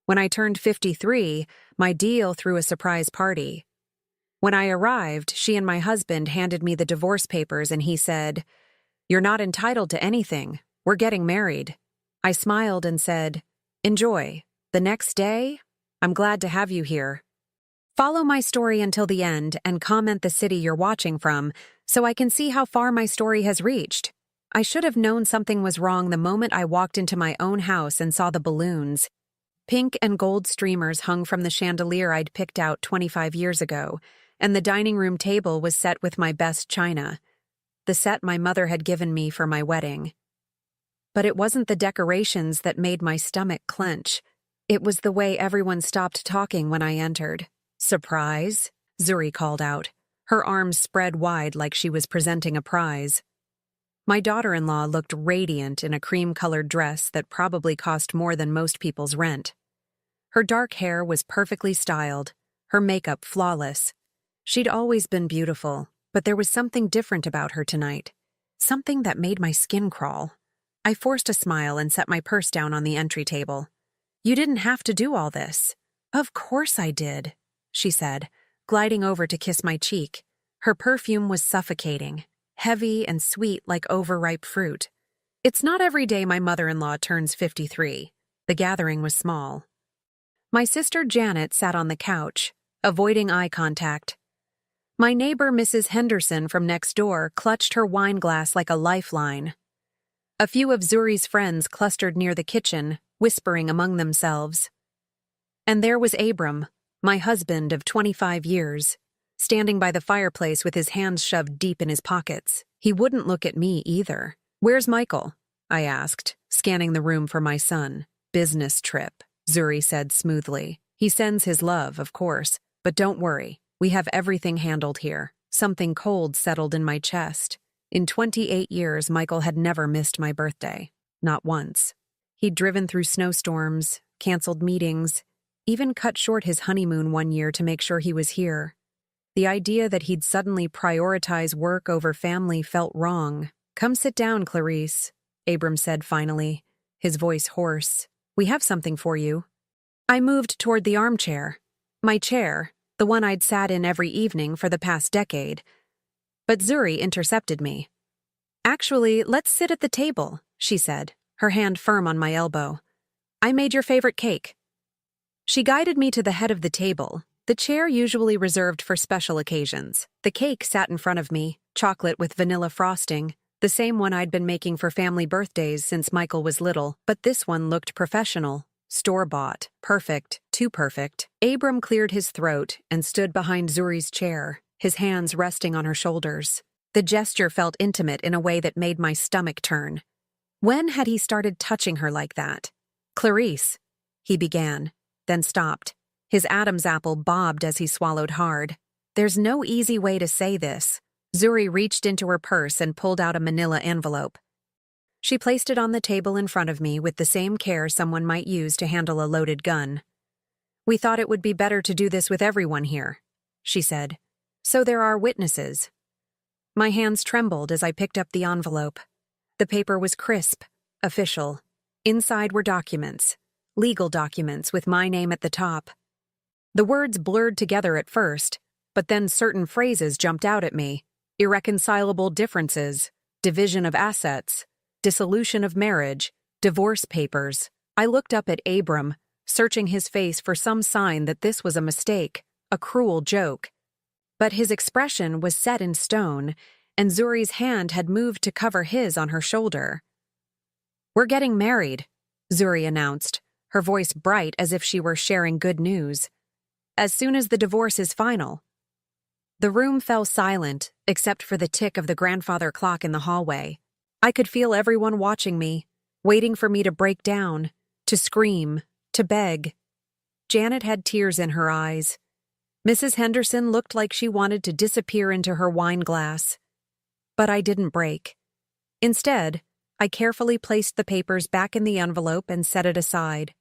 When I turned 53, my deal threw a surprise party. When I arrived, she and my husband handed me the divorce papers and he said, "You're not entitled to anything. We're getting married." I smiled and said, "Enjoy. The next day, I'm glad to have you here." Follow my story until the end and comment the city you're watching from so I can see how far my story has reached. I should have known something was wrong the moment I walked into my own house and saw the balloons. Pink and gold streamers hung from the chandelier I'd picked out 25 years ago, and the dining room table was set with my best china, the set my mother had given me for my wedding. But it wasn't the decorations that made my stomach clench. It was the way everyone stopped talking when I entered. "Surprise?" Zuri called out, her arms spread wide like she was presenting a prize. My daughter-in-law looked radiant in a cream-colored dress that probably cost more than most people's rent. Her dark hair was perfectly styled, her makeup flawless. She'd always been beautiful, but there was something different about her tonight. Something that made my skin crawl. I forced a smile and set my purse down on the entry table. "You didn't have to do all this." "Of course I did," she said, gliding over to kiss my cheek. Her perfume was suffocating, heavy and sweet like overripe fruit. It's not every day my mother-in-law turns 53. The gathering was small. My sister Janet sat on the couch, avoiding eye contact. My neighbor Mrs. Henderson from next door clutched her wine glass like a lifeline. A few of Zuri's friends clustered near the kitchen, whispering among themselves. And there was Abram, my husband of 25 years, standing by the fireplace with his hands shoved deep in his pockets. He wouldn't look at me either. "Where's Michael?" I asked, scanning the room for my son. "Business trip," Zuri said smoothly. "He sends his love, of course, but don't worry. We have everything handled here." Something cold settled in my chest. In 28 years, Michael had never missed my birthday. Not once. He'd driven through snowstorms, canceled meetings, even cut short his honeymoon one year to make sure he was here. The idea that he'd suddenly prioritize work over family felt wrong. "Come sit down, Clarice," Abram said finally, his voice hoarse. "We have something for you." I moved toward the armchair. My chair, the one I'd sat in every evening for the past decade. But Zuri intercepted me. "Actually, let's sit at the table," she said, her hand firm on my elbow. "I made your favorite cake." She guided me to the head of the table, the chair usually reserved for special occasions. The cake sat in front of me, chocolate with vanilla frosting, the same one I'd been making for family birthdays since Michael was little, but this one looked professional, store-bought, perfect, too perfect. Abram cleared his throat and stood behind Zuri's chair, his hands resting on her shoulders. The gesture felt intimate in a way that made my stomach turn. When had he started touching her like that? "Clarice," he began, then stopped. His Adam's apple bobbed as he swallowed hard. "There's no easy way to say this." Zuri reached into her purse and pulled out a manila envelope. She placed it on the table in front of me with the same care someone might use to handle a loaded gun. "We thought it would be better to do this with everyone here," she said. "So there are witnesses." My hands trembled as I picked up the envelope. The paper was crisp, official. Inside were documents, legal documents with my name at the top. The words blurred together at first, but then certain phrases jumped out at me. Irreconcilable differences, division of assets, dissolution of marriage, divorce papers. I looked up at Abram, searching his face for some sign that this was a mistake, a cruel joke. But his expression was set in stone, and Zuri's hand had moved to cover his on her shoulder. "We're getting married," Zuri announced, her voice bright as if she were sharing good news. "As soon as the divorce is final." The room fell silent, except for the tick of the grandfather clock in the hallway. I could feel everyone watching me, waiting for me to break down, to scream, to beg. Janet had tears in her eyes. Mrs. Henderson looked like she wanted to disappear into her wine glass. But I didn't break. Instead, I carefully placed the papers back in the envelope and set it aside.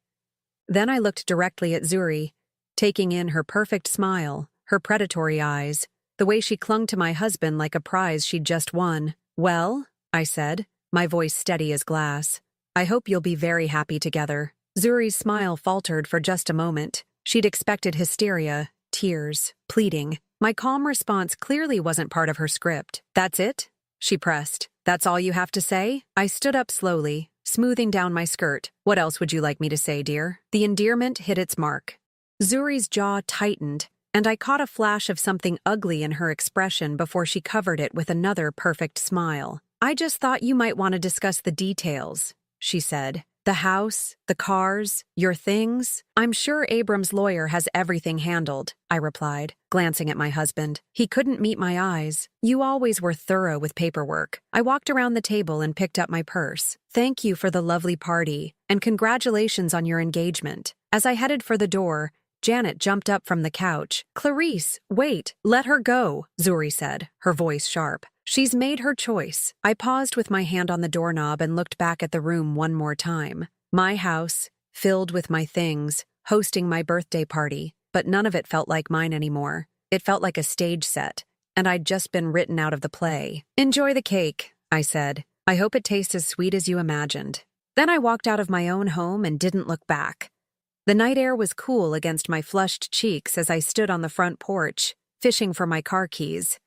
Then I looked directly at Zuri, taking in her perfect smile, her predatory eyes, the way she clung to my husband like a prize she'd just won. "Well," I said, my voice steady as glass, "I hope you'll be very happy together." Zuri's smile faltered for just a moment. She'd expected hysteria, tears, pleading. My calm response clearly wasn't part of her script. "That's it?" she pressed. "That's all you have to say?" I stood up slowly, smoothing down my skirt. "What else would you like me to say, dear?" The endearment hit its mark. Zuri's jaw tightened, and I caught a flash of something ugly in her expression before she covered it with another perfect smile. "I just thought you might want to discuss the details," she said. "The house, the cars, your things." "I'm sure Abram's lawyer has everything handled," I replied, glancing at my husband. He couldn't meet my eyes. "You always were thorough with paperwork." I walked around the table and picked up my purse. "Thank you for the lovely party, and congratulations on your engagement." As I headed for the door, Janet jumped up from the couch. "Clarice, wait, let her go," Zuri said, her voice sharp. "She's made her choice." I paused with my hand on the doorknob and looked back at the room one more time. My house, filled with my things, hosting my birthday party, but none of it felt like mine anymore. It felt like a stage set, and I'd just been written out of the play. "Enjoy the cake," I said. "I hope it tastes as sweet as you imagined." Then I walked out of my own home and didn't look back. The night air was cool against my flushed cheeks as I stood on the front porch, fishing for my car keys.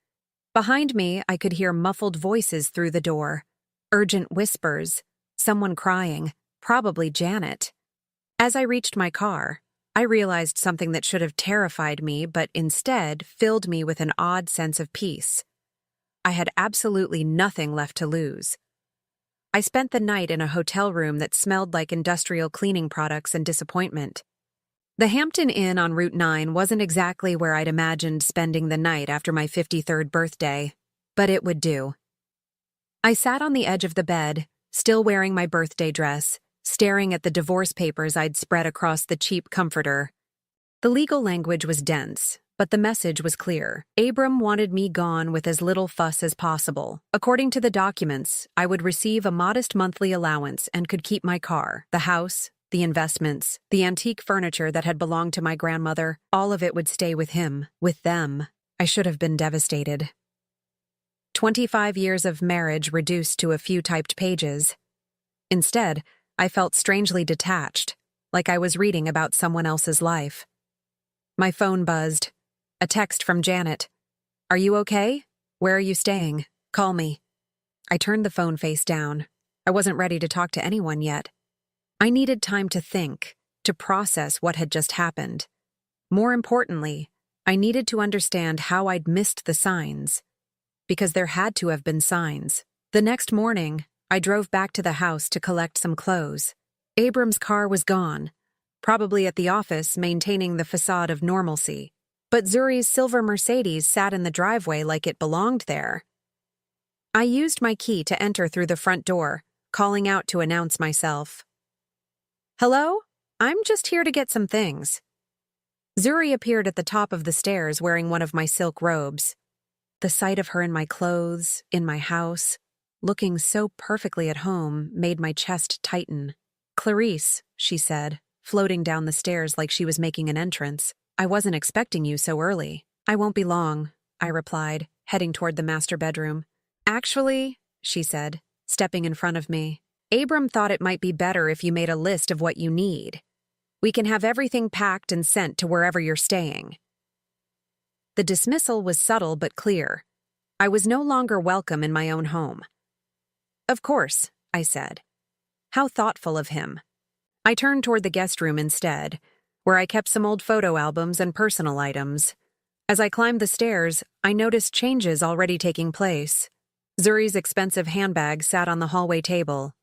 Behind me, I could hear muffled voices through the door. Urgent whispers. Someone crying. Probably Janet. As I reached my car, I realized something that should have terrified me but instead filled me with an odd sense of peace. I had absolutely nothing left to lose. I spent the night in a hotel room that smelled like industrial cleaning products and disappointment. The Hampton Inn on Route 9 wasn't exactly where I'd imagined spending the night after my 53rd birthday, but it would do. I sat on the edge of the bed, still wearing my birthday dress, staring at the divorce papers I'd spread across the cheap comforter. The legal language was dense, but the message was clear. Abram wanted me gone with as little fuss as possible. According to the documents, I would receive a modest monthly allowance and could keep my car, the house, the investments, the antique furniture that had belonged to my grandmother. All of it would stay with him, with them. I should have been devastated. 25 years of marriage reduced to a few typed pages. Instead, I felt strangely detached, like I was reading about someone else's life. My phone buzzed. A text from Janet. "Are you okay? Where are you staying? Call me." I turned the phone face down. I wasn't ready to talk to anyone yet. I needed time to think, to process what had just happened. More importantly, I needed to understand how I'd missed the signs. Because there had to have been signs. The next morning, I drove back to the house to collect some clothes. Abram's car was gone, probably at the office maintaining the facade of normalcy. But Zuri's silver Mercedes sat in the driveway like it belonged there. I used my key to enter through the front door, calling out to announce myself. "Hello? I'm just here to get some things." Zuri appeared at the top of the stairs wearing one of my silk robes. The sight of her in my clothes, in my house, looking so perfectly at home, made my chest tighten. "Clarice," she said, floating down the stairs like she was making an entrance. "I wasn't expecting you so early." "I won't be long," I replied, heading toward the master bedroom. "Actually," she said, stepping in front of me, "Abram thought it might be better if you made a list of what you need. We can have everything packed and sent to wherever you're staying." The dismissal was subtle but clear. I was no longer welcome in my own home. "Of course," I said. How thoughtful of him. I turned toward the guest room instead, where I kept some old photo albums and personal items. As I climbed the stairs, I noticed changes already taking place. Zuri's expensive handbag sat on the hallway table.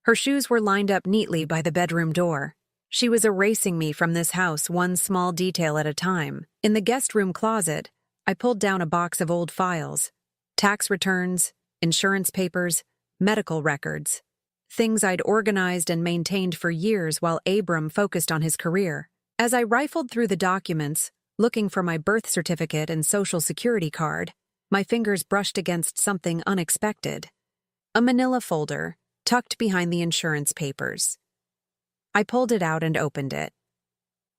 Her shoes were lined up neatly by the bedroom door. She was erasing me from this house one small detail at a time. In the guest room closet, I pulled down a box of old files. Tax returns, insurance papers, medical records. Things I'd organized and maintained for years while Abram focused on his career. As I rifled through the documents, looking for my birth certificate and social security card, my fingers brushed against something unexpected. A manila folder, tucked behind the insurance papers. I pulled it out and opened it.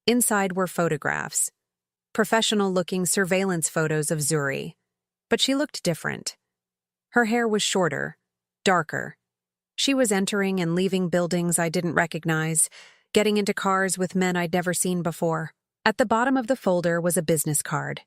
Inside were photographs. Professional-looking surveillance photos of Zuri. But she looked different. Her hair was shorter, darker. She was entering and leaving buildings I didn't recognize, getting into cars with men I'd never seen before. At the bottom of the folder was a business card.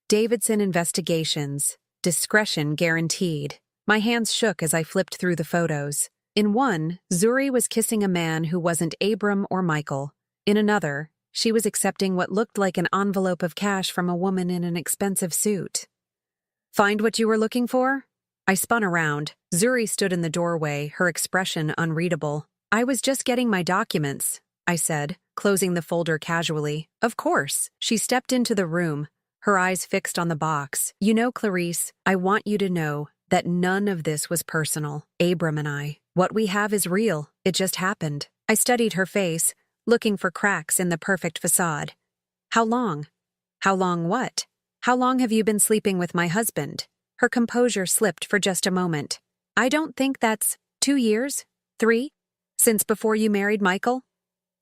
Davidson Investigations. Discretion guaranteed. My hands shook as I flipped through the photos. In one, Zuri was kissing a man who wasn't Abram or Michael. In another, she was accepting what looked like an envelope of cash from a woman in an expensive suit. Find what you were looking for? I spun around. Zuri stood in the doorway, her expression unreadable. I was just getting my documents, I said, closing the folder casually. Of course. She stepped into the room, her eyes fixed on the box. You know, Clarice, I want you to know that none of this was personal. Abram and I. What we have is real. It just happened. I studied her face, looking for cracks in the perfect facade. How long? How long what? How long have you been sleeping with my husband? Her composure slipped for just a moment. I don't think that's 2 years? 3? Since before you married Michael?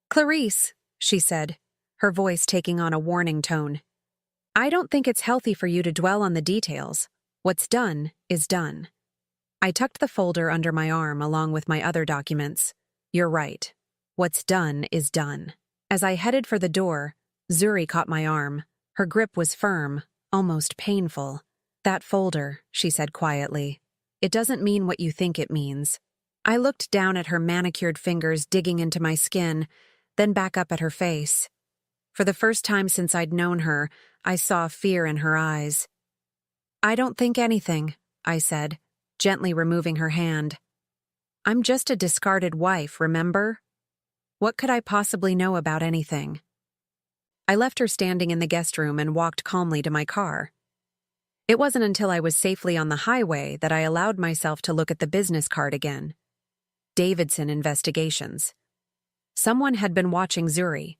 Clarice, she said, her voice taking on a warning tone. I don't think it's healthy for you to dwell on the details. What's done is done. I tucked the folder under my arm along with my other documents. You're right. What's done is done. As I headed for the door, Zuri caught my arm. Her grip was firm, almost painful. That folder, she said quietly. It doesn't mean what you think it means. I looked down at her manicured fingers digging into my skin, then back up at her face. For the first time since I'd known her, I saw fear in her eyes. I don't think anything, I said, gently removing her hand. I'm just a discarded wife, remember? What could I possibly know about anything? I left her standing in the guest room and walked calmly to my car. It wasn't until I was safely on the highway that I allowed myself to look at the business card again. Davidson Investigations. Someone had been watching Zuri.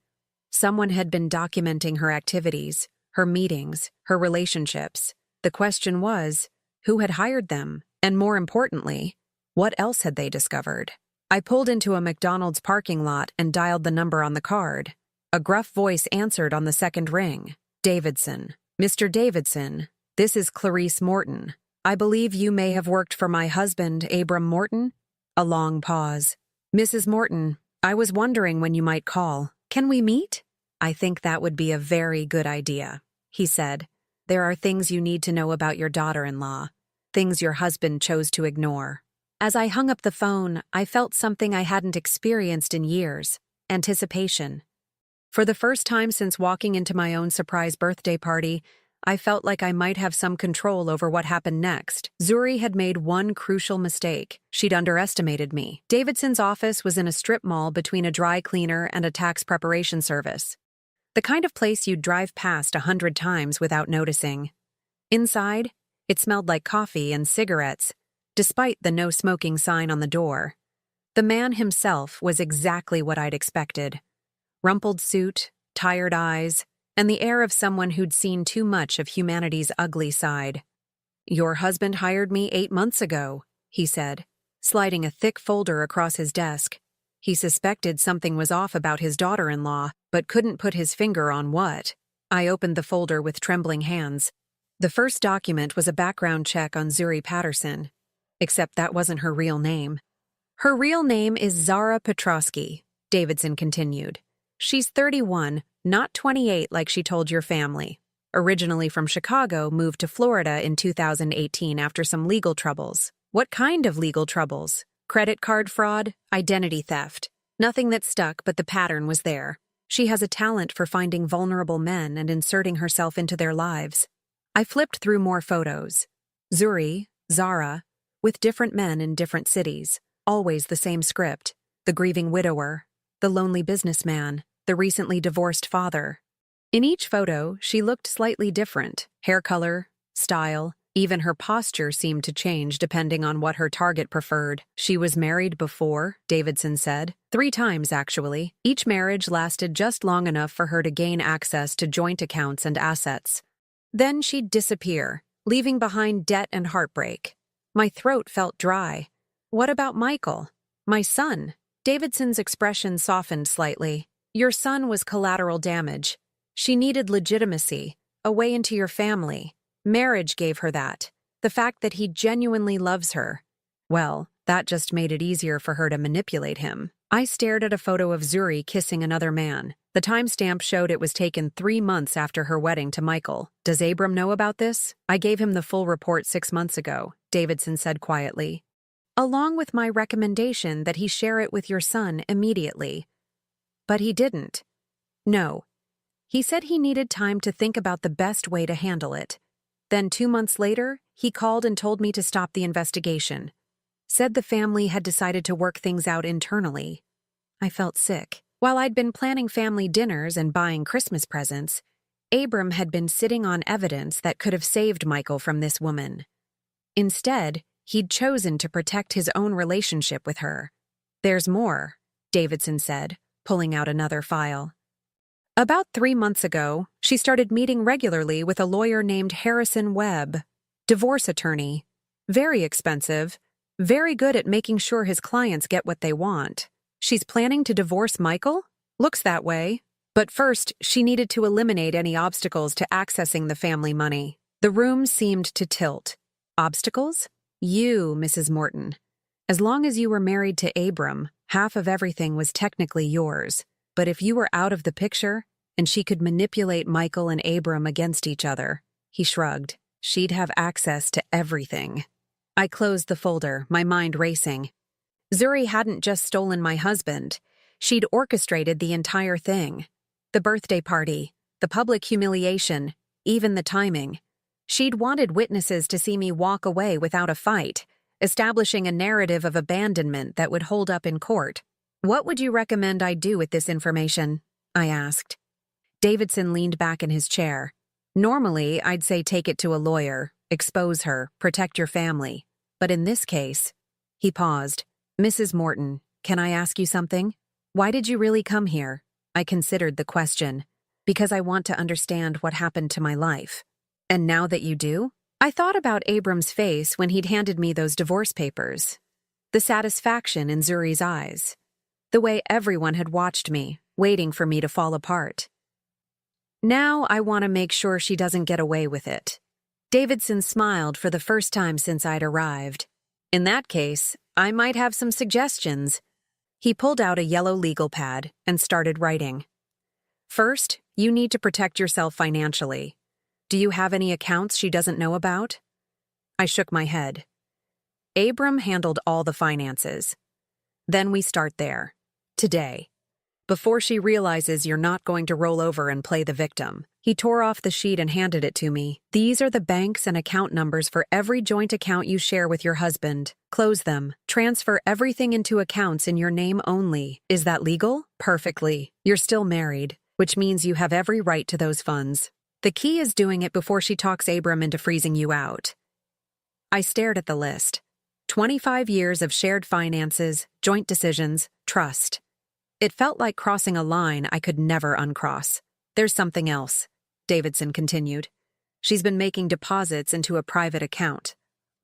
Someone had been documenting her activities, her meetings, her relationships. The question was, who had hired them? And more importantly, what else had they discovered? I pulled into a McDonald's parking lot and dialed the number on the card. A gruff voice answered on the second ring. Davidson. Mr. Davidson, this is Clarice Morton. I believe you may have worked for my husband, Abram Morton? A long pause. Mrs. Morton, I was wondering when you might call. Can we meet? I think that would be a very good idea, he said. There are things you need to know about your daughter-in-law, things your husband chose to ignore. As I hung up the phone, I felt something I hadn't experienced in years, anticipation. For the first time since walking into my own surprise birthday party, I felt like I might have some control over what happened next. Zuri had made one crucial mistake. She'd underestimated me. Davidson's office was in a strip mall between a dry cleaner and a tax preparation service. The kind of place you'd drive past 100 times without noticing. Inside, it smelled like coffee and cigarettes, despite the no smoking sign on the door. The man himself was exactly what I'd expected. Rumpled suit, tired eyes, and the air of someone who'd seen too much of humanity's ugly side. Your husband hired me 8 months ago, he said, sliding a thick folder across his desk. He suspected something was off about his daughter-in-law, but couldn't put his finger on what. I opened the folder with trembling hands. The first document was a background check on Zuri Patterson, except that wasn't her real name. Her real name is Zara Petrosky, Davidson continued. She's 31, not 28 like she told your family. Originally from Chicago, moved to Florida in 2018 after some legal troubles. What kind of legal troubles? Credit card fraud, identity theft. Nothing that stuck, but the pattern was there. She has a talent for finding vulnerable men and inserting herself into their lives. I flipped through more photos. Zuri, Zara, with different men in different cities. Always the same script. The grieving widower, the lonely businessman, the recently divorced father. In each photo, she looked slightly different. Hair color, style, even her posture seemed to change depending on what her target preferred. She was married before, Davidson said. 3 times, actually. Each marriage lasted just long enough for her to gain access to joint accounts and assets. Then she'd disappear, leaving behind debt and heartbreak. My throat felt dry. What about Michael? My son? Davidson's expression softened slightly. Your son was collateral damage. She needed legitimacy, a way into your family. Marriage gave her that. The fact that he genuinely loves her. Well, that just made it easier for her to manipulate him. I stared at a photo of Zuri kissing another man. The timestamp showed it was taken 3 months after her wedding to Michael. Does Abram know about this? I gave him the full report 6 months ago, Davidson said quietly. Along with my recommendation that he share it with your son immediately. But he didn't. No. He said he needed time to think about the best way to handle it. Then 2 months later, he called and told me to stop the investigation. Said the family had decided to work things out internally. I felt sick. While I'd been planning family dinners and buying Christmas presents, Abram had been sitting on evidence that could have saved Michael from this woman. Instead, he'd chosen to protect his own relationship with her. There's more, Davidson said, pulling out another file. About 3 months ago, she started meeting regularly with a lawyer named Harrison Webb, divorce attorney. Very expensive, very good at making sure his clients get what they want. She's planning to divorce Michael? Looks that way. But first, she needed to eliminate any obstacles to accessing the family money. The room seemed to tilt. Obstacles? You, Mrs. Morton. As long as you were married to Abram, half of everything was technically yours. But if you were out of the picture, and she could manipulate Michael and Abram against each other, he shrugged, she'd have access to everything. I closed the folder, my mind racing. Zuri hadn't just stolen my husband. She'd orchestrated the entire thing. The birthday party, the public humiliation, even the timing. She'd wanted witnesses to see me walk away without a fight, establishing a narrative of abandonment that would hold up in court. What would you recommend I do with this information? I asked. Davidson leaned back in his chair. Normally, I'd say take it to a lawyer, expose her, protect your family. But in this case, he paused. Mrs. Morton, can I ask you something? Why did you really come here? I considered the question. Because I want to understand what happened to my life. And now that you do? I thought about Abram's face when he'd handed me those divorce papers. The satisfaction in Zuri's eyes. The way everyone had watched me, waiting for me to fall apart. Now I want to make sure she doesn't get away with it. Davidson smiled for the first time since I'd arrived. In that case, I might have some suggestions. He pulled out a yellow legal pad and started writing. First, you need to protect yourself financially. Do you have any accounts she doesn't know about? I shook my head. Abram handled all the finances. Then we start there. Today. Before she realizes you're not going to roll over and play the victim. He tore off the sheet and handed it to me. These are the banks and account numbers for every joint account you share with your husband. Close them. Transfer everything into accounts in your name only. Is that legal? Perfectly. You're still married, which means you have every right to those funds. The key is doing it before she talks Abram into freezing you out. I stared at the list. 25 years of shared finances, joint decisions, trust. It felt like crossing a line I could never uncross. There's something else, Davidson continued. She's been making deposits into a private account.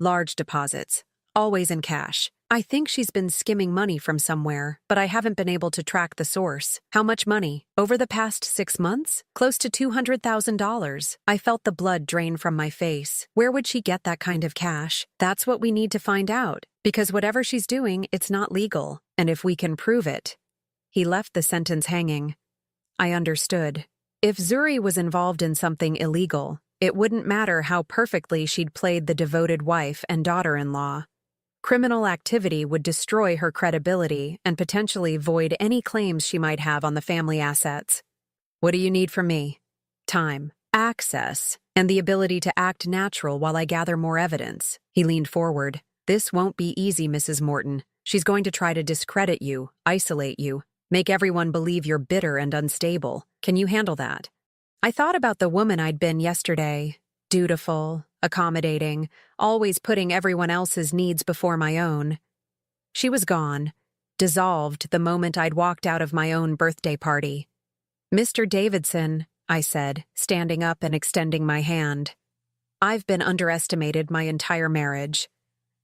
Large deposits, always in cash. I think she's been skimming money from somewhere, but I haven't been able to track the source. How much money? Over the past 6 months? Close to $200,000. I felt the blood drain from my face. Where would she get that kind of cash? That's what we need to find out, because whatever she's doing, it's not legal. And if we can prove it. He left the sentence hanging. I understood. If Zuri was involved in something illegal, it wouldn't matter how perfectly she'd played the devoted wife and daughter-in-law. Criminal activity would destroy her credibility and potentially void any claims she might have on the family assets. What do you need from me? Time, access, and the ability to act natural while I gather more evidence. He leaned forward. This won't be easy, Mrs. Morton. She's going to try to discredit you, isolate you, make everyone believe you're bitter and unstable. Can you handle that? I thought about the woman I'd been yesterday. Dutiful, accommodating, always putting everyone else's needs before my own. She was gone, dissolved the moment I'd walked out of my own birthday party. Mr. Davidson, I said, standing up and extending my hand. I've been underestimated my entire marriage.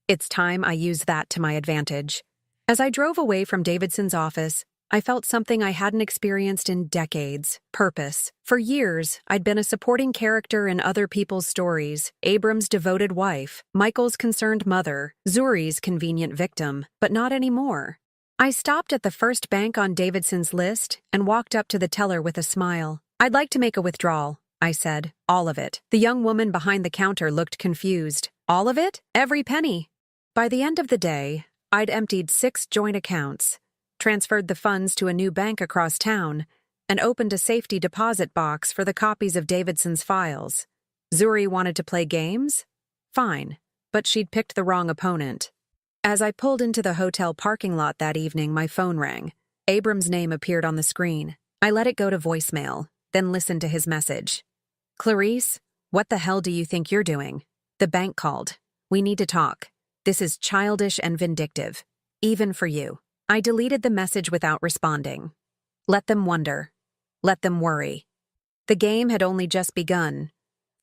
It's time I use that to my advantage. As I drove away from Davidson's office, I felt something I hadn't experienced in decades. Purpose. For years, I'd been a supporting character in other people's stories. Abram's devoted wife, Michael's concerned mother, Zuri's convenient victim. But not anymore. I stopped at the first bank on Davidson's list and walked up to the teller with a smile. "I'd like to make a withdrawal," I said. "All of it." The young woman behind the counter looked confused. "All of it? Every penny?" By the end of the day, I'd emptied 6 joint accounts, transferred the funds to a new bank across town, and opened a safety deposit box for the copies of Davidson's files. Zuri wanted to play games? Fine, but she'd picked the wrong opponent. As I pulled into the hotel parking lot that evening, my phone rang. Abram's name appeared on the screen. I let it go to voicemail, then listened to his message. "Clarice, what the hell do you think you're doing? The bank called. We need to talk. This is childish and vindictive, even for you." I deleted the message without responding. Let them wonder. Let them worry. The game had only just begun.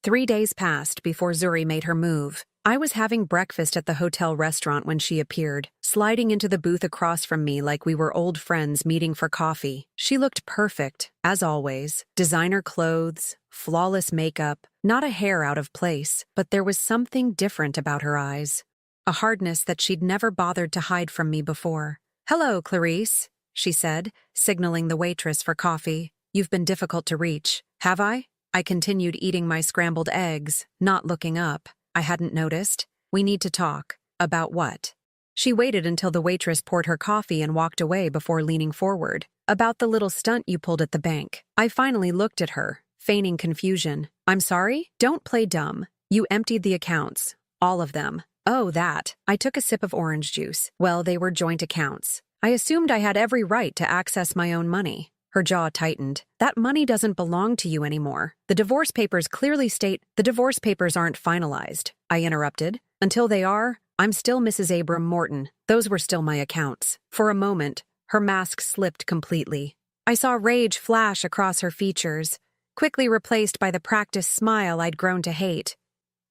3 days passed before Zuri made her move. I was having breakfast at the hotel restaurant when she appeared, sliding into the booth across from me like we were old friends meeting for coffee. She looked perfect, as always. Designer clothes, flawless makeup, not a hair out of place, but there was something different about her eyes. A hardness that she'd never bothered to hide from me before. "Hello, Clarice," she said, signaling the waitress for coffee. "You've been difficult to reach." "Have I?" I continued eating my scrambled eggs, not looking up. I hadn't noticed. "We need to talk." "About what?" She waited until the waitress poured her coffee and walked away before leaning forward. "About the little stunt you pulled at the bank." I finally looked at her, feigning confusion. "I'm sorry? Don't play dumb. You emptied the accounts. All of them." "Oh, that." I took a sip of orange juice. "Well, they were joint accounts. I assumed I had every right to access my own money." Her jaw tightened. "That money doesn't belong to you anymore. The divorce papers clearly state—" "The divorce papers aren't finalized," I interrupted. "Until they are, I'm still Mrs. Abram Morton. Those were still my accounts." For a moment, her mask slipped completely. I saw rage flash across her features, quickly replaced by the practiced smile I'd grown to hate.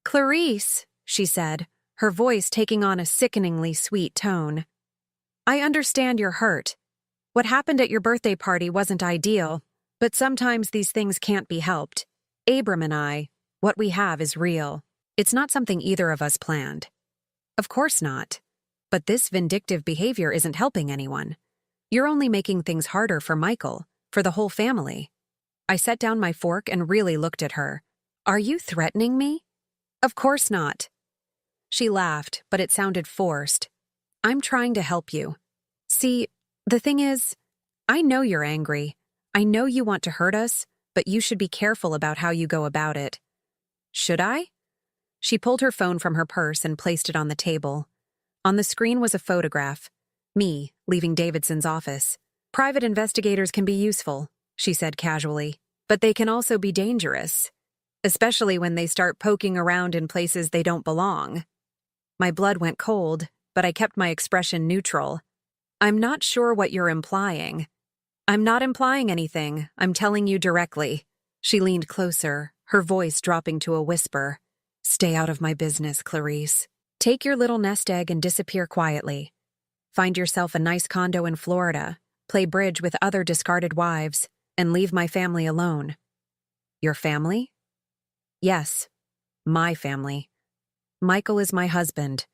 "Clarice," she said, her voice taking on a sickeningly sweet tone. "I understand you're hurt. What happened at your birthday party wasn't ideal, but sometimes these things can't be helped. Abram and I, what we have is real. It's not something either of us planned." "Of course not. But this vindictive behavior isn't helping anyone. You're only making things harder for Michael, for the whole family." I set down my fork and really looked at her. "Are you threatening me?" "Of course not." She laughed, but it sounded forced. "I'm trying to help you. See, the thing is, I know you're angry. I know you want to hurt us, but you should be careful about how you go about it." "Should I?" She pulled her phone from her purse and placed it on the table. On the screen was a photograph. Me, leaving Davidson's office. "Private investigators can be useful," she said casually, "but they can also be dangerous, especially when they start poking around in places they don't belong." My blood went cold, but I kept my expression neutral. "I'm not sure what you're implying." "I'm not implying anything. I'm telling you directly." She leaned closer, her voice dropping to a whisper. "Stay out of my business, Clarice. Take your little nest egg and disappear quietly. Find yourself a nice condo in Florida, play bridge with other discarded wives, and leave my family alone." "Your family?" "Yes, my family. Michael is my husband.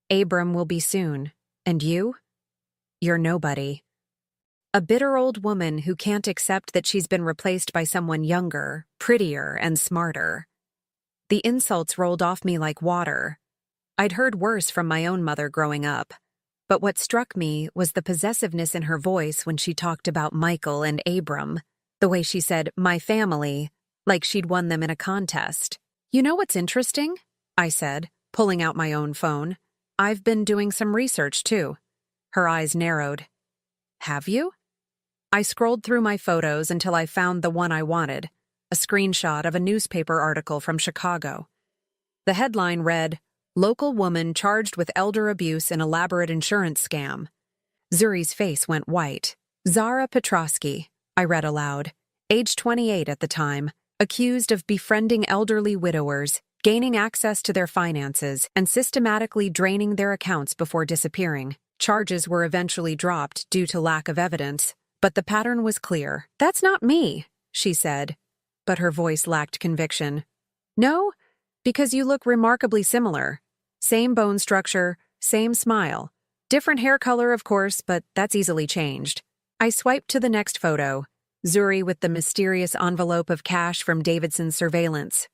Abram will be soon. And you? You're nobody. A bitter old woman who can't accept that she's been replaced by someone younger, prettier, and smarter." The insults rolled off me like water. I'd heard worse from my own mother growing up. But what struck me was the possessiveness in her voice when she talked about Michael and Abram, the way she said, "my family," like she'd won them in a contest. "You know what's interesting?" I said, pulling out my own phone. "I've been doing some research, too." Her eyes narrowed. "Have you?" I scrolled through my photos until I found the one I wanted, a screenshot of a newspaper article from Chicago. The headline read, "Local woman charged with elder abuse and elaborate insurance scam." Zuri's face went white. "Zara Petrosky," I read aloud, age 28 at the time, accused of befriending elderly widowers, gaining access to their finances, and systematically draining their accounts before disappearing. Charges were eventually dropped due to lack of evidence, but the pattern was clear. "That's not me," she said, but her voice lacked conviction. "No, because you look remarkably similar. Same bone structure, same smile. Different hair color, of course, but that's easily changed. I swiped to the next photo. Zuri with the mysterious envelope of cash from Davidson's surveillance.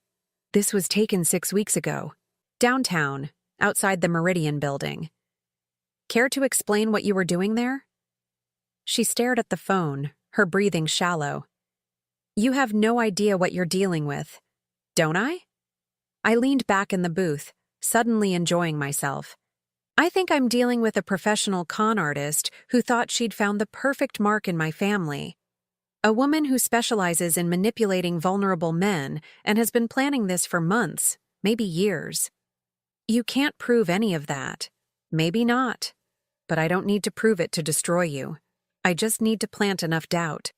This was taken 6 weeks ago. Downtown, outside the Meridian building. Care to explain what you were doing there? She stared at the phone, her breathing shallow. You have no idea what you're dealing with, don't I? I leaned back in the booth, suddenly enjoying myself. I think I'm dealing with a professional con artist who thought she'd found the perfect mark in my family. A woman who specializes in manipulating vulnerable men and has been planning this for months, maybe years. You can't prove any of that. Maybe not. But I don't need to prove it to destroy you. I just need to plant enough doubt.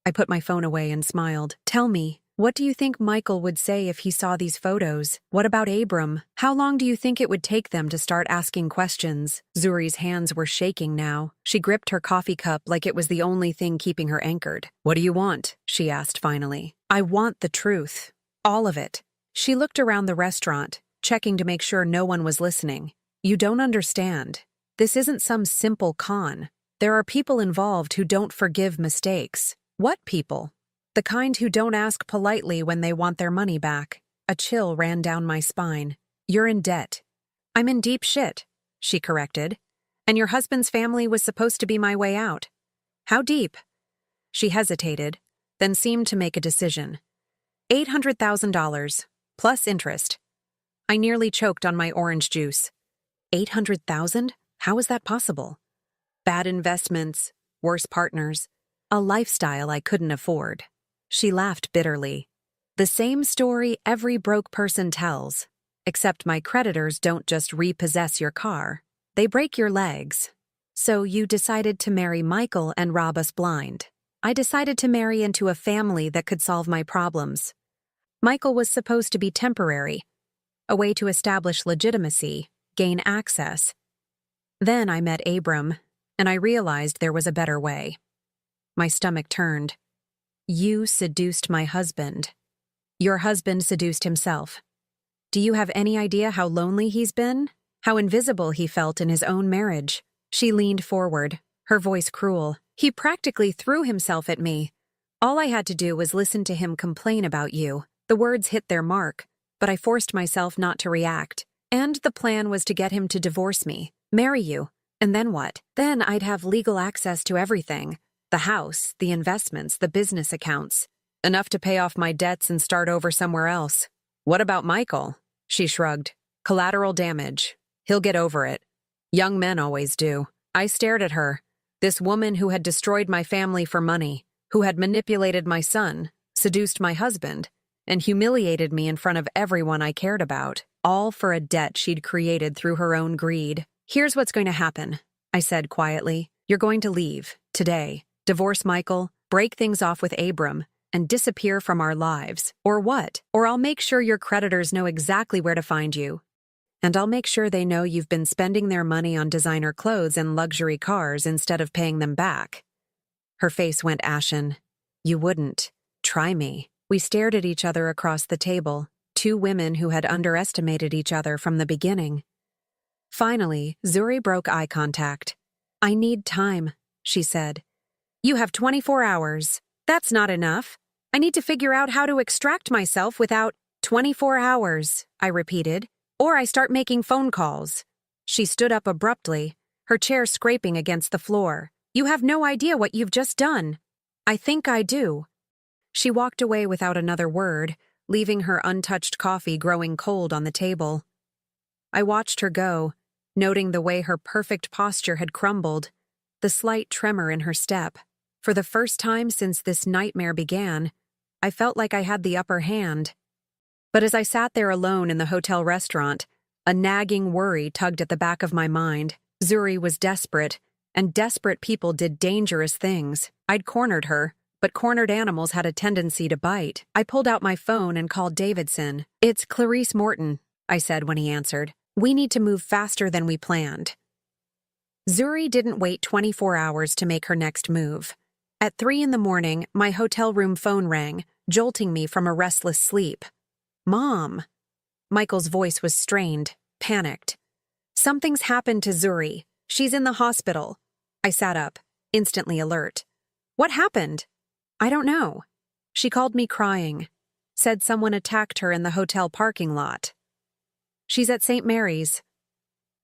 I put my phone away and smiled. Tell me, what do you think Michael would say if he saw these photos? What about Abram? How long do you think it would take them to start asking questions? Zuri's hands were shaking now. She gripped her coffee cup like it was the only thing keeping her anchored. What do you want? She asked finally. I want the truth. All of it. She looked around the restaurant, checking to make sure no one was listening. You don't understand. This isn't some simple con. There are people involved who don't forgive mistakes. What people? The kind who don't ask politely when they want their money back. A chill ran down my spine. You're in debt. I'm in deep shit, she corrected. And your husband's family was supposed to be my way out. How deep? She hesitated, then seemed to make a decision. $800,000, plus interest. I nearly choked on my orange juice. 800,000? How is that possible? Bad investments, worse partners, a lifestyle I couldn't afford. She laughed bitterly. The same story every broke person tells, except my creditors don't just repossess your car. They break your legs. So you decided to marry Michael and rob us blind. I decided to marry into a family that could solve my problems. Michael was supposed to be temporary, a way to establish legitimacy, gain access. Then I met Abram, and I realized there was a better way. My stomach turned. You seduced my husband. Your husband seduced himself. Do you have any idea how lonely he's been? How invisible he felt in his own marriage? She leaned forward, her voice cruel. He practically threw himself at me. All I had to do was listen to him complain about you. The words hit their mark, but I forced myself not to react. And the plan was to get him to divorce me, marry you, and then what? Then I'd have legal access to everything. The house, the investments, the business accounts. Enough to pay off my debts and start over somewhere else. What about Michael? She shrugged. Collateral damage. He'll get over it. Young men always do. I stared at her. This woman who had destroyed my family for money, who had manipulated my son, seduced my husband, and humiliated me in front of everyone I cared about, all for a debt she'd created through her own greed. Here's what's going to happen, I said quietly. You're going to leave, today. Divorce Michael, break things off with Abram, and disappear from our lives. Or what? Or I'll make sure your creditors know exactly where to find you. And I'll make sure they know you've been spending their money on designer clothes and luxury cars instead of paying them back. Her face went ashen. You wouldn't. Try me. We stared at each other across the table, two women who had underestimated each other from the beginning. Finally, Zuri broke eye contact. I need time, she said. You have 24 hours. That's not enough. I need to figure out how to extract myself without 24 hours, I repeated, or I start making phone calls. She stood up abruptly, her chair scraping against the floor. You have no idea what you've just done. I think I do. She walked away without another word, leaving her untouched coffee growing cold on the table. I watched her go, noting the way her perfect posture had crumbled, the slight tremor in her step. For the first time since this nightmare began, I felt like I had the upper hand. But as I sat there alone in the hotel restaurant, a nagging worry tugged at the back of my mind. Zuri was desperate, and desperate people did dangerous things. I'd cornered her, but cornered animals had a tendency to bite. I pulled out my phone and called Davidson. It's Clarice Morton, I said when he answered. We need to move faster than we planned. Zuri didn't wait 24 hours to make her next move. At 3 a.m, my hotel room phone rang, jolting me from a restless sleep. Mom. Michael's voice was strained, panicked. Something's happened to Zuri. She's in the hospital. I sat up, instantly alert. What happened? I don't know. She called me crying. Said someone attacked her in the hotel parking lot. She's at St. Mary's.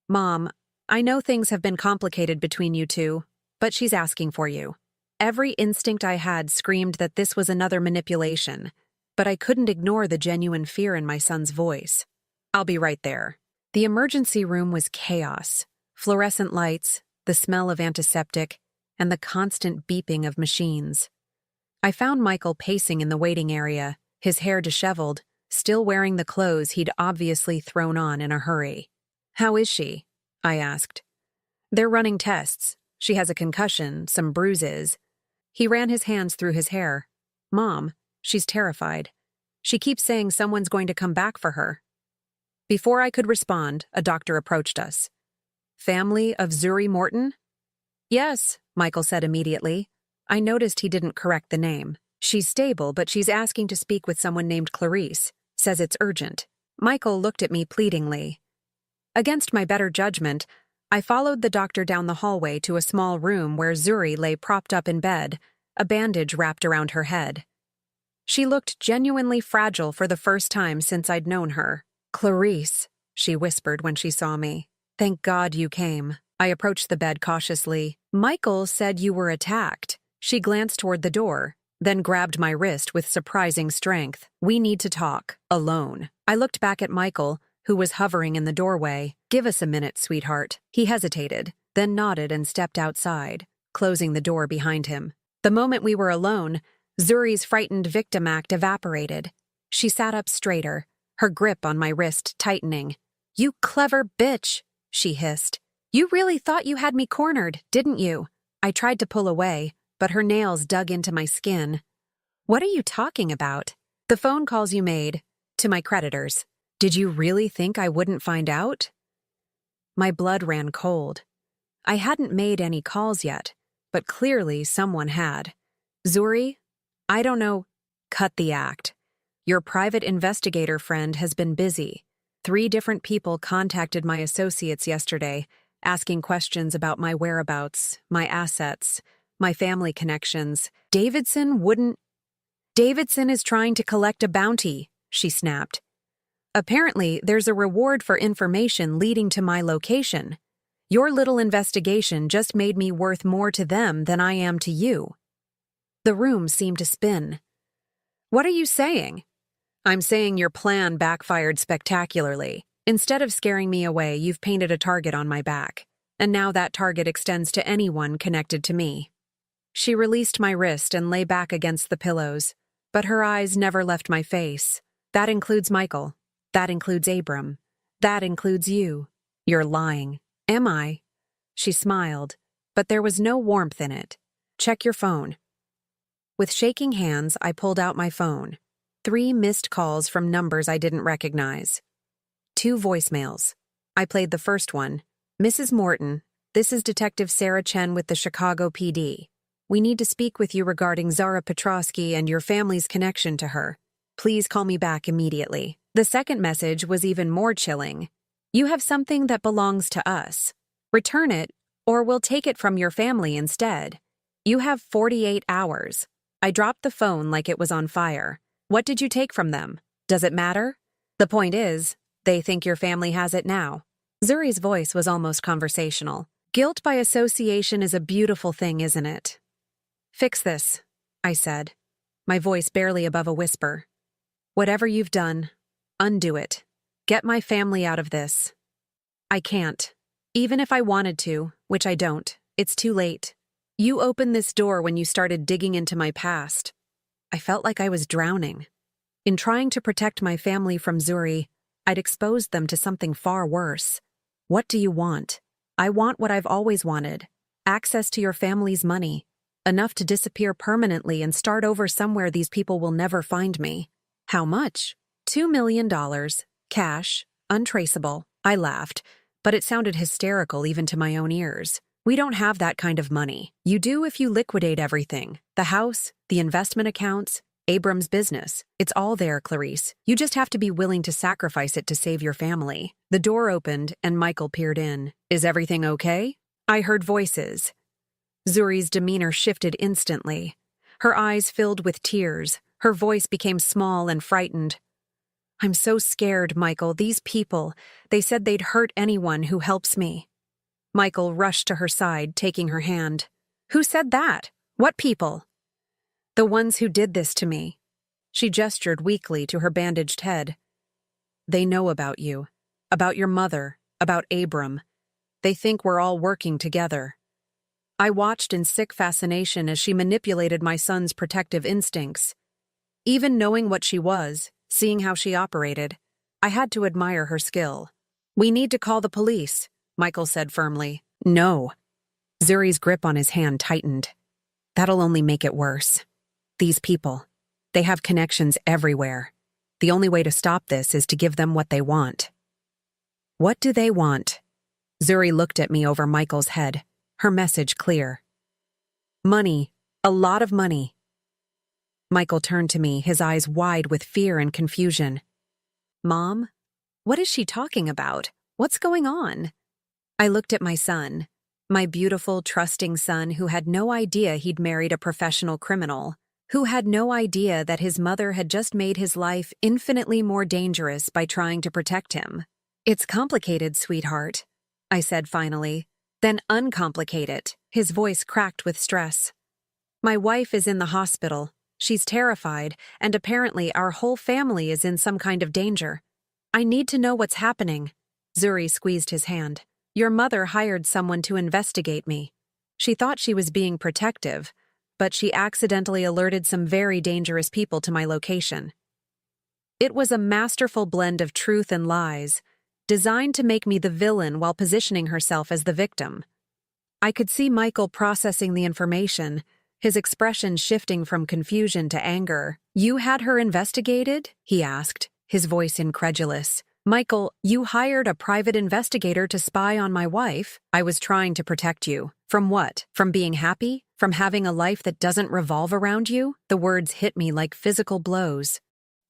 Mom, I know things have been complicated between you two, but she's asking for you. Every instinct I had screamed that this was another manipulation, but I couldn't ignore the genuine fear in my son's voice. I'll be right there. The emergency room was chaos. Fluorescent lights, the smell of antiseptic, and the constant beeping of machines. I found Michael pacing in the waiting area, his hair disheveled, still wearing the clothes he'd obviously thrown on in a hurry. How is she? I asked. They're running tests. She has a concussion, some bruises. He ran his hands through his hair. Mom, she's terrified. She keeps saying someone's going to come back for her. Before I could respond, a doctor approached us. Family of Zuri Morton? Yes, Michael said immediately. I noticed he didn't correct the name. She's stable, but she's asking to speak with someone named Clarice. Says it's urgent. Michael looked at me pleadingly. Against my better judgment, I followed the doctor down the hallway to a small room where Zuri lay propped up in bed, a bandage wrapped around her head. She looked genuinely fragile for the first time since I'd known her. Clarice, she whispered when she saw me. Thank God you came. I approached the bed cautiously. Michael said you were attacked. She glanced toward the door, then grabbed my wrist with surprising strength. We need to talk, alone. I looked back at Michael, who was hovering in the doorway. Give us a minute, sweetheart. He hesitated, then nodded and stepped outside, closing the door behind him. The moment we were alone, Zuri's frightened victim act evaporated. She sat up straighter, her grip on my wrist tightening. You clever bitch, she hissed. You really thought you had me cornered, didn't you? I tried to pull away, but her nails dug into my skin. What are you talking about? The phone calls you made, to my creditors. Did you really think I wouldn't find out? My blood ran cold. I hadn't made any calls yet, but clearly someone had. Zuri, I don't know. Cut the act. Your private investigator friend has been busy. 3 different people contacted my associates yesterday, asking questions about my whereabouts, my assets, my family connections. Davidson is trying to collect a bounty, she snapped. Apparently, there's a reward for information leading to my location. Your little investigation just made me worth more to them than I am to you. The room seemed to spin. What are you saying? I'm saying your plan backfired spectacularly. Instead of scaring me away, you've painted a target on my back. And now that target extends to anyone connected to me. She released my wrist and lay back against the pillows, but her eyes never left my face. That includes Michael. That includes Abram. That includes you. You're lying. Am I? She smiled, but there was no warmth in it. Check your phone. With shaking hands, I pulled out my phone. 3 missed calls from numbers I didn't recognize. 2 voicemails. I played the first one. Mrs. Morton, this is Detective Sarah Chen with the Chicago PD. We need to speak with you regarding Zara Petrosky and your family's connection to her. Please call me back immediately. The second message was even more chilling. You have something that belongs to us. Return it, or we'll take it from your family instead. You have 48 hours. I dropped the phone like it was on fire. What did you take from them? Does it matter? The point is, they think your family has it now. Zuri's voice was almost conversational. Guilt by association is a beautiful thing, isn't it? Fix this, I said, my voice barely above a whisper. Whatever you've done, undo it. Get my family out of this. I can't. Even if I wanted to, which I don't, it's too late. You opened this door when you started digging into my past. I felt like I was drowning. In trying to protect my family from Zuri, I'd exposed them to something far worse. What do you want? I want what I've always wanted. Access to your family's money. Enough to disappear permanently and start over somewhere these people will never find me. How much? $2 million. Cash. Untraceable. I laughed, but it sounded hysterical even to my own ears. We don't have that kind of money. You do if you liquidate everything. The house, the investment accounts, Abram's business. It's all there, Clarice. You just have to be willing to sacrifice it to save your family. The door opened and Michael peered in. Is everything okay? I heard voices. Zuri's demeanor shifted instantly. Her eyes filled with tears. Her voice became small and frightened. I'm so scared, Michael. These people, they said they'd hurt anyone who helps me. Michael rushed to her side, taking her hand. Who said that? What people? The ones who did this to me. She gestured weakly to her bandaged head. They know about you, about your mother, about Abram. They think we're all working together. I watched in sick fascination as she manipulated my son's protective instincts. Even knowing what she was, seeing how she operated, I had to admire her skill. We need to call the police, Michael said firmly. No. Zuri's grip on his hand tightened. That'll only make it worse. These people, they have connections everywhere. The only way to stop this is to give them what they want. What do they want? Zuri looked at me over Michael's head, her message clear. Money, a lot of money. Michael turned to me, his eyes wide with fear and confusion. Mom, what is she talking about? What's going on? I looked at my son, my beautiful, trusting son who had no idea he'd married a professional criminal, who had no idea that his mother had just made his life infinitely more dangerous by trying to protect him. It's complicated, sweetheart, I said finally. Then uncomplicate it. His voice cracked with stress. My wife is in the hospital. She's terrified, and apparently our whole family is in some kind of danger. I need to know what's happening. Zuri squeezed his hand. Your mother hired someone to investigate me. She thought she was being protective, but she accidentally alerted some very dangerous people to my location. It was a masterful blend of truth and lies, designed to make me the villain while positioning herself as the victim. I could see Michael processing the information, his expression shifting from confusion to anger. You had her investigated? He asked, his voice incredulous. Michael, you hired a private investigator to spy on my wife? I was trying to protect you. From what? From being happy? From having a life that doesn't revolve around you? The words hit me like physical blows.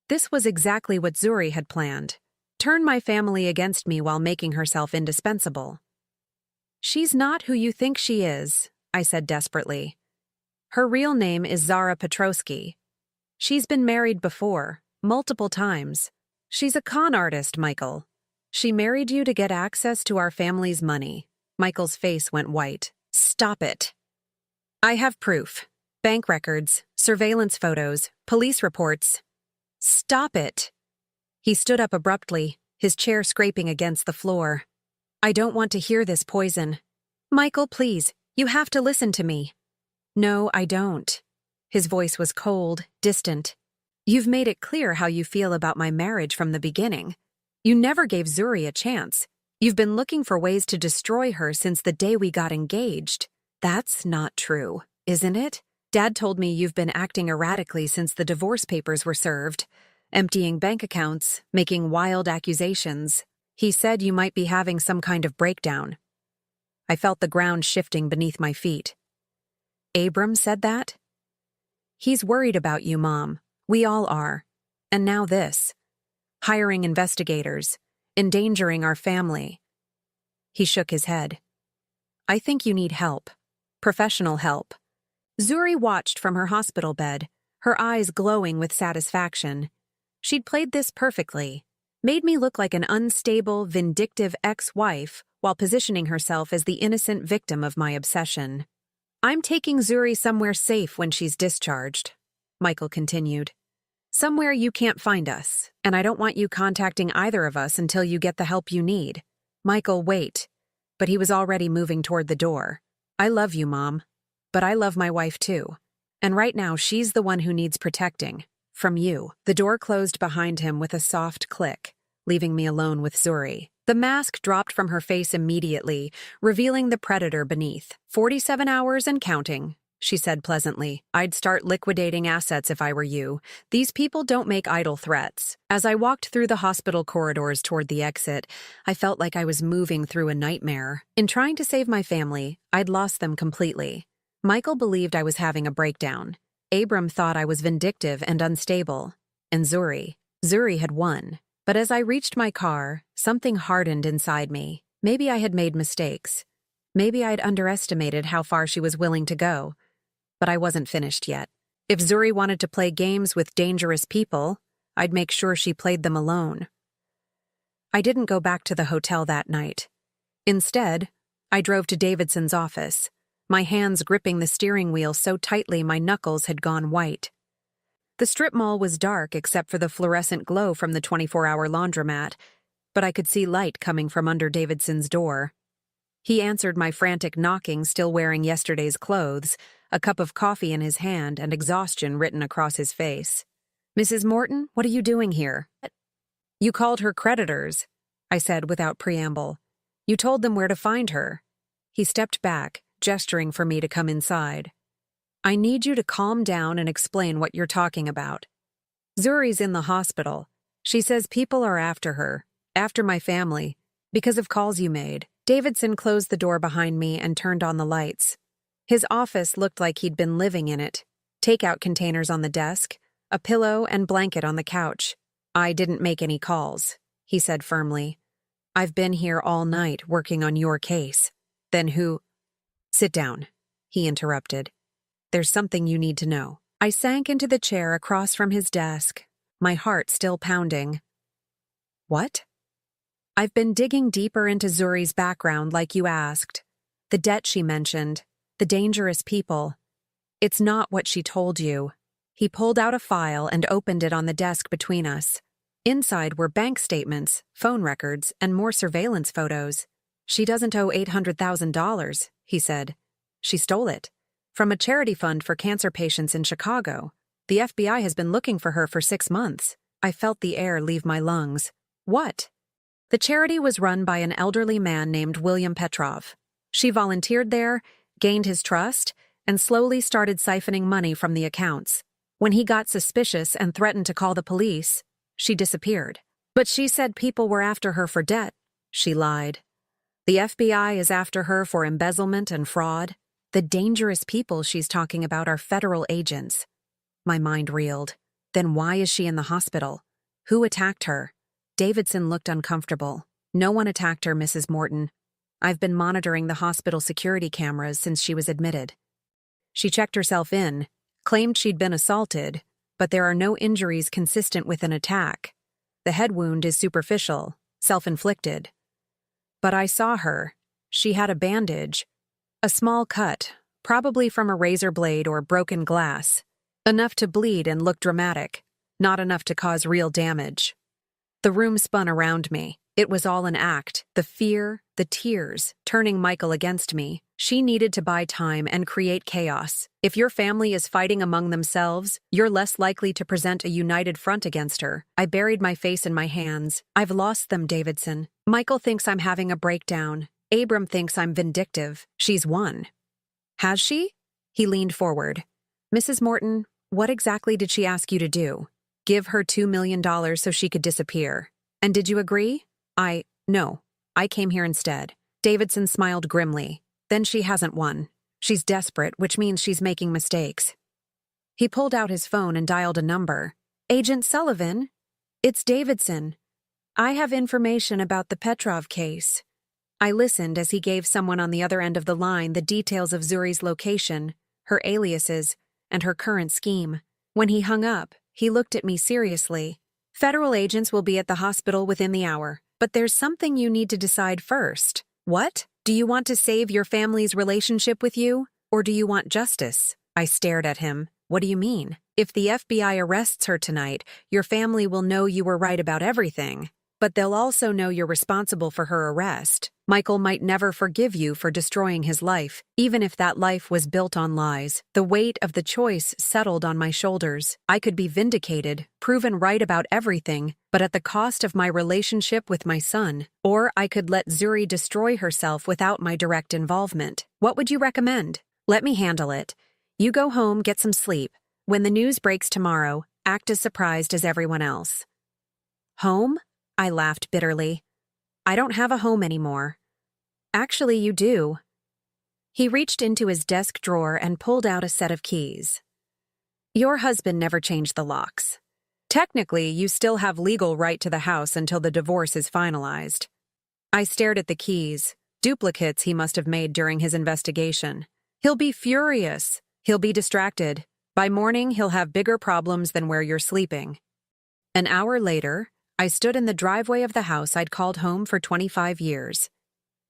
This was exactly what Zuri had planned. Turn my family against me while making herself indispensable. She's not who you think she is, I said desperately. Her real name is Zara Petrosky. She's been married before, multiple times. She's a con artist, Michael. She married you to get access to our family's money. Michael's face went white. Stop it. I have proof. Bank records, surveillance photos, police reports. Stop it. He stood up abruptly, his chair scraping against the floor. I don't want to hear this poison. Michael, please, you have to listen to me. No, I don't. His voice was cold, distant. You've made it clear how you feel about my marriage from the beginning. You never gave Zuri a chance. You've been looking for ways to destroy her since the day we got engaged. That's not true, isn't it? Dad told me you've been acting erratically since the divorce papers were served, emptying bank accounts, making wild accusations. He said you might be having some kind of breakdown. I felt the ground shifting beneath my feet. Abram said that? He's worried about you, Mom. We all are. And now this. Hiring investigators, endangering our family. He shook his head. I think you need help. Professional help. Zuri watched from her hospital bed, her eyes glowing with satisfaction. She'd played this perfectly, made me look like an unstable, vindictive ex-wife while positioning herself as the innocent victim of my obsession. I'm taking Zuri somewhere safe when she's discharged, Michael continued. Somewhere you can't find us, and I don't want you contacting either of us until you get the help you need. Michael, wait. But he was already moving toward the door. I love you, Mom. But I love my wife too. And right now she's the one who needs protecting. From you. The door closed behind him with a soft click, leaving me alone with Zuri. The mask dropped from her face immediately, revealing the predator beneath. 47 hours and counting, she said pleasantly. I'd start liquidating assets if I were you. These people don't make idle threats. As I walked through the hospital corridors toward the exit, I felt like I was moving through a nightmare. In trying to save my family, I'd lost them completely. Michael believed I was having a breakdown. Abram thought I was vindictive and unstable. And Zuri had won. But as I reached my car, something hardened inside me. Maybe I had made mistakes. Maybe I'd underestimated how far she was willing to go, but I wasn't finished yet. If Zuri wanted to play games with dangerous people, I'd make sure she played them alone. I didn't go back to the hotel that night. Instead, I drove to Davidson's office, my hands gripping the steering wheel so tightly my knuckles had gone white. The strip mall was dark except for the fluorescent glow from the 24-hour laundromat, but I could see light coming from under Davidson's door. He answered my frantic knocking, still wearing yesterday's clothes, a cup of coffee in his hand and exhaustion written across his face. "Mrs. Morton, what are you doing here?" "You called her creditors," I said without preamble. "You told them where to find her." He stepped back, gesturing for me to come inside. "I need you to calm down and explain what you're talking about. Zuri's in the hospital. She says people are after her, after my family, because of calls you made." Davidson closed the door behind me and turned on the lights. His office looked like he'd been living in it. Takeout containers on the desk, a pillow and blanket on the couch. "I didn't make any calls," he said firmly. "I've been here all night working on your case." "Then who—" "Sit down," he interrupted. "There's something you need to know." I sank into the chair across from his desk, my heart still pounding. "What?" "I've been digging deeper into Zuri's background like you asked. The debt she mentioned, the dangerous people. It's not what she told you." He pulled out a file and opened it on the desk between us. Inside were bank statements, phone records, and more surveillance photos. "She doesn't owe $800,000, he said. "She stole it. From a charity fund for cancer patients in Chicago. The FBI has been looking for her for 6 months. I felt the air leave my lungs. "What?" "The charity was run by an elderly man named William Petrov. She volunteered there, gained his trust, and slowly started siphoning money from the accounts. When he got suspicious and threatened to call the police, she disappeared. But she said people were after her for debt." She lied. "The FBI is after her for embezzlement and fraud. The dangerous people she's talking about are federal agents." My mind reeled. Then why is she in the hospital? Who attacked her? Davidson looked uncomfortable. "No one attacked her, Mrs. Morton. I've been monitoring the hospital security cameras since she was admitted. She checked herself in, claimed she'd been assaulted, but there are no injuries consistent with an attack. The head wound is superficial, self-inflicted. But I saw her. She had a bandage. A small cut, probably from a razor blade or broken glass. Enough to bleed and look dramatic, not enough to cause real damage." The room spun around me. It was all an act, the fear, the tears, turning Michael against me. She needed to buy time and create chaos. If your family is fighting among themselves, you're less likely to present a united front against her. I buried my face in my hands. "I've lost them, Davidson. Michael thinks I'm having a breakdown. Abram thinks I'm vindictive. She's won." "Has she?" He leaned forward. "Mrs. Morton, what exactly did she ask you to do? Give her $2 million so she could disappear. And did you agree?" No. I came here instead." Davidson smiled grimly. "Then she hasn't won. She's desperate, which means she's making mistakes." He pulled out his phone and dialed a number. "Agent Sullivan? It's Davidson. I have information about the Petrov case." I listened as he gave someone on the other end of the line the details of Zuri's location, her aliases, and her current scheme. When he hung up, he looked at me seriously. "Federal agents will be at the hospital within the hour, but there's something you need to decide first." "What? Do you want to save your family's relationship with you, or do you want justice?" I stared at him. "What do you mean?" "If the FBI arrests her tonight, your family will know you were right about everything. But they'll also know you're responsible for her arrest. Michael might never forgive you for destroying his life, even if that life was built on lies." The weight of the choice settled on my shoulders. I could be vindicated, proven right about everything, but at the cost of my relationship with my son. Or I could let Zuri destroy herself without my direct involvement. "What would you recommend?" "Let me handle it. You go home, get some sleep. When the news breaks tomorrow, act as surprised as everyone else." "Home?" I laughed bitterly. "I don't have a home anymore." "Actually, you do." He reached into his desk drawer and pulled out a set of keys. "Your husband never changed the locks. Technically, you still have legal right to the house until the divorce is finalized." I stared at the keys, Duplicates he must have made during his investigation. He'll be furious. He'll be distracted. By morning, he'll have bigger problems than where you're sleeping. An hour later, I stood in the driveway of the house I'd called home for 25 years.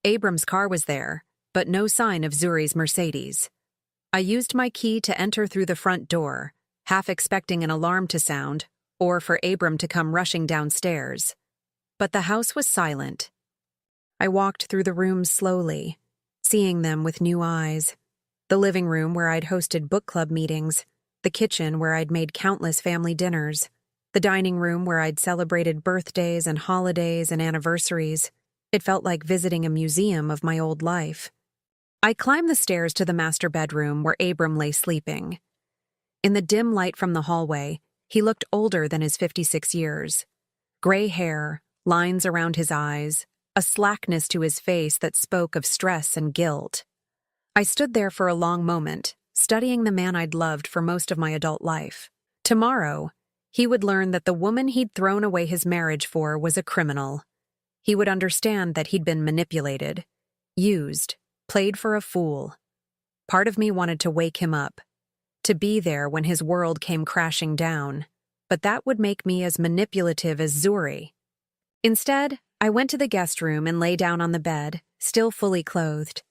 Abram's car was there, but no sign of Zuri's Mercedes. I used my key to enter through the front door, half expecting an alarm to sound, or for Abram to come rushing downstairs. But the house was silent. I walked through the rooms slowly, seeing them with new eyes. The living room where I'd hosted book club meetings, the kitchen where I'd made countless family dinners, the dining room where I'd celebrated birthdays and holidays and anniversaries. It felt like visiting a museum of my old life. I climbed the stairs to the master bedroom where Abram lay sleeping. In the dim light from the hallway, he looked older than his 56 years. Gray hair, lines around his eyes, a slackness to his face that spoke of stress and guilt. I stood there for a long moment, studying the man I'd loved for most of my adult life. Tomorrow, he would learn that the woman he'd thrown away his marriage for was a criminal. He would understand that he'd been manipulated, used, played for a fool. Part of me wanted to wake him up, to be there when his world came crashing down, but that would make me as manipulative as Zuri. Instead, I went to the guest room and lay down on the bed, still fully clothed.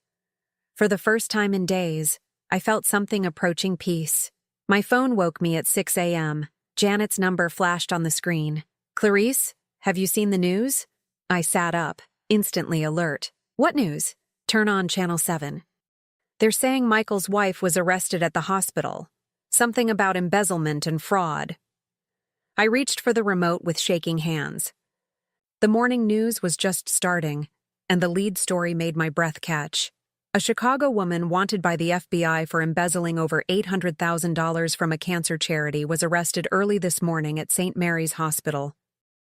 For the first time in days, I felt something approaching peace. My phone woke me at 6 a.m. Janet's number flashed on the screen. "Clarice, have you seen the news?" I sat up, instantly alert. "What news?" "Turn on Channel 7. They're saying Michael's wife was arrested at the hospital. Something about embezzlement and fraud." I reached for the remote with shaking hands. The morning news was just starting, and the lead story made my breath catch. A Chicago woman wanted by the FBI for embezzling over $800,000 from a cancer charity was arrested early this morning at St. Mary's Hospital.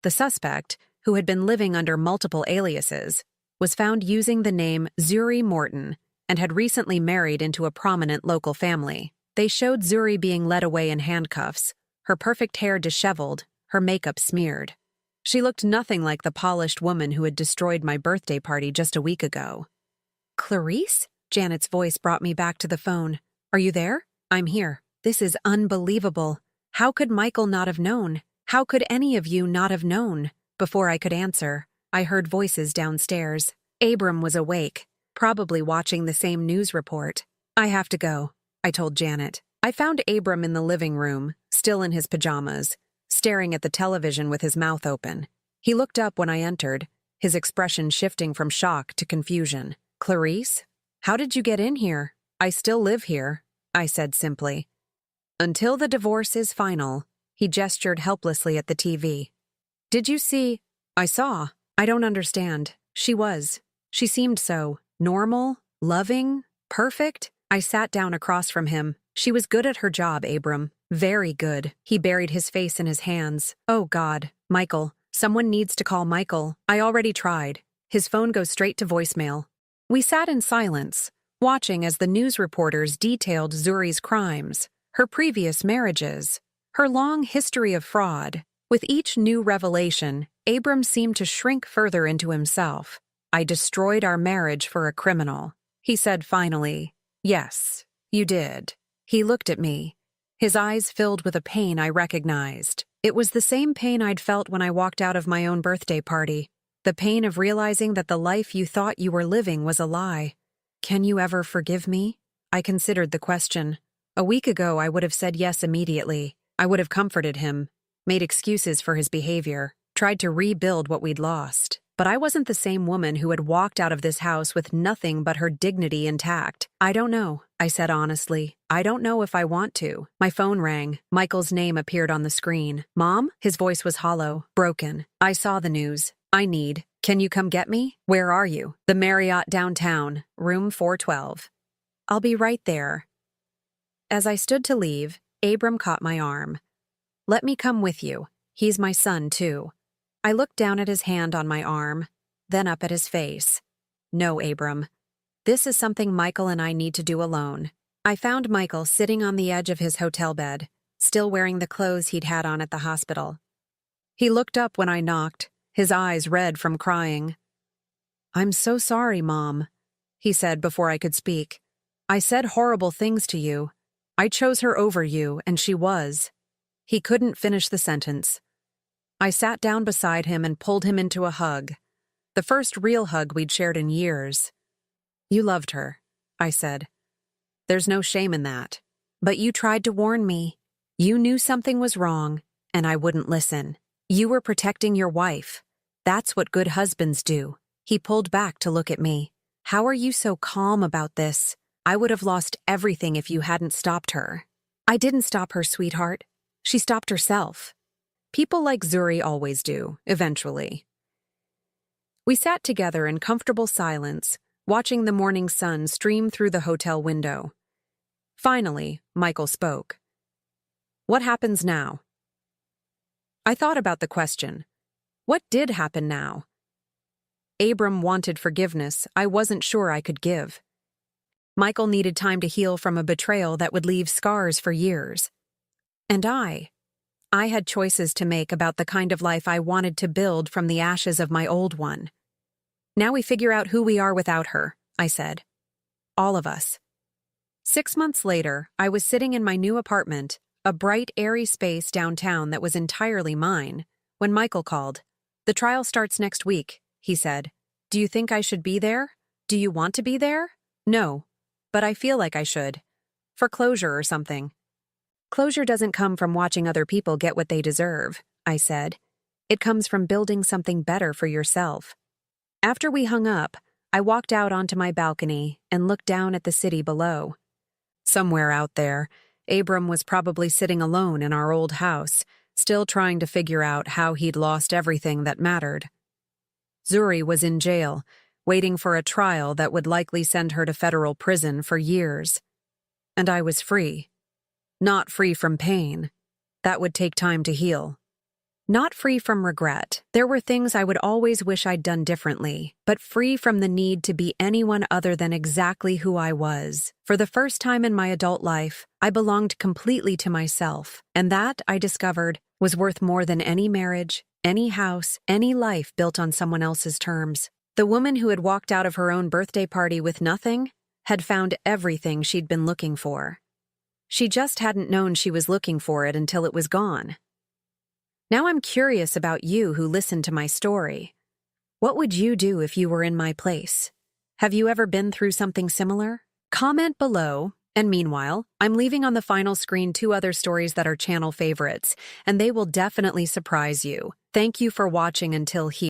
The suspect, who had been living under multiple aliases, was found using the name Zuri Morton and had recently married into a prominent local family. They showed Zuri being led away in handcuffs, her perfect hair disheveled, her makeup smeared. She looked nothing like the polished woman who had destroyed my birthday party just a week ago. "Clarice?" Janet's voice brought me back to the phone. "Are you there?" "I'm here. This is unbelievable. How could Michael not have known? How could any of you not have known?" Before I could answer, I heard voices downstairs. Abram was awake, probably watching the same news report. "I have to go," I told Janet. I found Abram in the living room, still in his pajamas, staring at the television with his mouth open. He looked up when I entered, his expression shifting from shock to confusion. "Clarice? How did you get in here?" "I still live here," I said simply. "Until the divorce is final." He gestured helplessly at the TV. "Did you see?" "I saw. I don't understand. She was. She seemed so normal, loving, perfect." I sat down across from him. "She was good at her job, Abram. Very good." He buried his face in his hands. "Oh God, Michael. Someone needs to call Michael. I already tried." His phone goes straight to voicemail. We sat in silence, watching as the news reporters detailed Zuri's crimes, her previous marriages, her long history of fraud. With each new revelation, Abram seemed to shrink further into himself. "I destroyed our marriage for a criminal," he said finally. "Yes, you did." He looked at me, his eyes filled with a pain I recognized. It was the same pain I'd felt when I walked out of my own birthday party. The pain of realizing that the life you thought you were living was a lie. "Can you ever forgive me?" I considered the question. A week ago, I would have said yes immediately. I would have comforted him, made excuses for his behavior, tried to rebuild what we'd lost. But I wasn't the same woman who had walked out of this house with nothing but her dignity intact. "I don't know," I said honestly. "I don't know if I want to." My phone rang. Michael's name appeared on the screen. "Mom?" His voice was hollow, broken. "I saw the news. Can you come get me?" "Where are you?" "The Marriott downtown, room 412. "I'll be right there." As I stood to leave, Abram caught my arm. "Let me come with you. He's my son, too." I looked down at his hand on my arm, then up at his face. "No, Abram. This is something Michael and I need to do alone." I found Michael sitting on the edge of his hotel bed, still wearing the clothes he'd had on at the hospital. He looked up when I knocked, his eyes red from crying. I'm so sorry, Mom, he said before I could speak. I said horrible things to you. I chose her over you, and she was. He couldn't finish the sentence. I sat down beside him and pulled him into a hug. The first real hug we'd shared in years. You loved her, I said. There's no shame in that. But you tried to warn me. You knew something was wrong, and I wouldn't listen. You were protecting your wife. That's what good husbands do. He pulled back to look at me. How are you so calm about this? I would have lost everything if you hadn't stopped her. I didn't stop her, sweetheart. She stopped herself. People like Zuri always do, eventually. We sat together in comfortable silence, watching the morning sun stream through the hotel window. Finally, Michael spoke. What happens now? I thought about the question. What did happen now? Abram wanted forgiveness I wasn't sure I could give. Michael needed time to heal from a betrayal that would leave scars for years. And I had choices to make about the kind of life I wanted to build from the ashes of my old one. Now we figure out who we are without her, I said. All of us. 6 months later, I was sitting in my new apartment, a bright, airy space downtown that was entirely mine, when Michael called. The trial starts next week, he said. Do you think I should be there? Do you want to be there? No, but I feel like I should. For closure or something. Closure doesn't come from watching other people get what they deserve, I said. It comes from building something better for yourself. After we hung up, I walked out onto my balcony and looked down at the city below. Somewhere out there, Abram was probably sitting alone in our old house, still trying to figure out how he'd lost everything that mattered. Zuri was in jail, waiting for a trial that would likely send her to federal prison for years. And I was free. Not free from pain. That would take time to heal. Not free from regret. There were things I would always wish I'd done differently, but free from the need to be anyone other than exactly who I was. For the first time in my adult life, I belonged completely to myself, and that, I discovered, was worth more than any marriage, any house, any life built on someone else's terms. The woman who had walked out of her own birthday party with nothing had found everything she'd been looking for. She just hadn't known she was looking for it until it was gone. Now I'm curious about you who listened to my story. What would you do if you were in my place? Have you ever been through something similar? Comment below, and meanwhile, I'm leaving on the final screen 2 other stories that are channel favorites, and they will definitely surprise you. Thank you for watching until here.